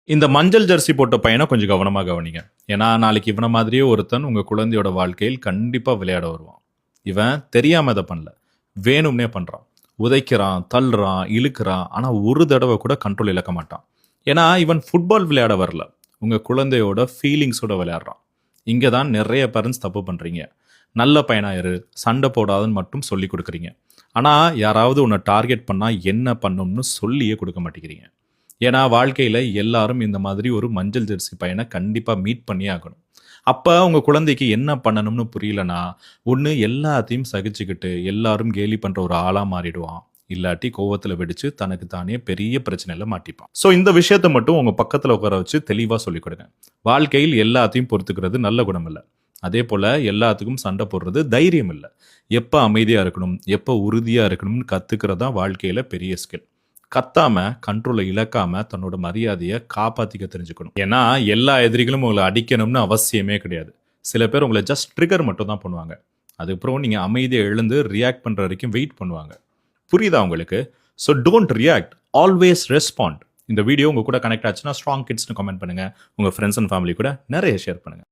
இந்த மஞ்சள் ஜெர்சி போட்ட பையனை கொஞ்சம் கவனமா கவனிங்க. ஏன்னா, நாளைக்கு இவன மாதிரியே ஒருத்தன் உங்க குழந்தையோட வாழ்க்கையில் கண்டிப்பா விளையாட வருவான். இவன் தெரியாம இத பண்ணல. வேணும்னே பண்றான். உதைக்கிறான், தள்ளுறான், இழுக்குறான். ஆனா ஒரு தடவ கூட கண்ட்ரோல் இழக்க மாட்டான். ஏன்னா, இவன் ஃபுட்பால் விளையாட வரல. உங்க குழந்தையோட ஃபீலிங்ஸோட விளையாடுறான். இங்க தான் நெறைய பேரண்ட்ஸ் தப்பு பண்றீங்க. நல்ல பையனா இரு, சண்டை போடாதன்னு மட்டும் சொல்லிக் குடுக்குறீங்க. ஆனா, யாராவது உன்ன டார்கெட் பண்ணா என்ன பண்ணணும்னு சொல்லியே குடுக்க மாட்டேங்கிறீங்க. ஏன்னா வாழ்க்கையில எல்லாரும் இந்த மாதிரி ஒரு மஞ்சள் ஜெர்சி பையனை கண்டிப்பா மீட் பண்ணியே ஆகணும். அப்ப உங்க குழந்தைக்கு என்ன பண்ணணும்னு புரியலனா, ஒண்ணு எல்லாத்தையும் சகிச்சுக்கிட்டு எல்லாரும் கேலி பண்ற ஒரு ஆளா மாறிடுவான். இல்லாட்டி கோவத்துல வெடிச்சு தனக்கு தானே பெரிய பிரச்சனையில மாட்டிப்பான். ஸோ இந்த விஷயத்த மட்டும் உங்க பக்கத்துல உட்கார வச்சு தெளிவா சொல்லிக் கொடுங்க. வாழ்க்கையில் எல்லாத்தையும் பொறுத்துக்கிறது நல்ல குணம் இல்ல. அதே போல எல்லாத்துக்கும் சண்டை போடுறது தைரியம் இல்ல. எப்ப அமைதியா இருக்கணும், எப்ப உறுதியா இருக்கணும்னு கத்துக்கிறது தான் வாழ்க்கையில பெரிய ஸ்கில். கத்தாம, கண்ட்ரோல இழக்காம தன்னோட மரியாதைய காப்பாத்திக்க தெரிஞ்சுக்கணும். ஏன்னா, எல்லா எதிரிகளும் உங்கள அடிக்கணும்னு அவசியமே கிடையாது. சில பேர் உங்கள ஜஸ்ட் ட்ரிகர் மட்டும் தான் பண்ணுவாங்க. அதுக்கப்புறம் நீங்க அமைதியா எழுந்து ரியாக்ட் பண்ற வரைக்கும் வெயிட் பண்ணுவாங்க. புரியுதா உங்களுக்கு? So don't react. Always respond. இந்த வீடியோ உங்க கூட கனெக்ட் ஆச்சுன்னா, ஸ்ட்ராங் கிட்ஸ்னு கமெண்ட் பண்ணுங்க. உங்க ஃப்ரெண்ட்ஸ் அண்ட் ஃபேமிலி கூட நெறைய ஷேர் பண்ணுங்க.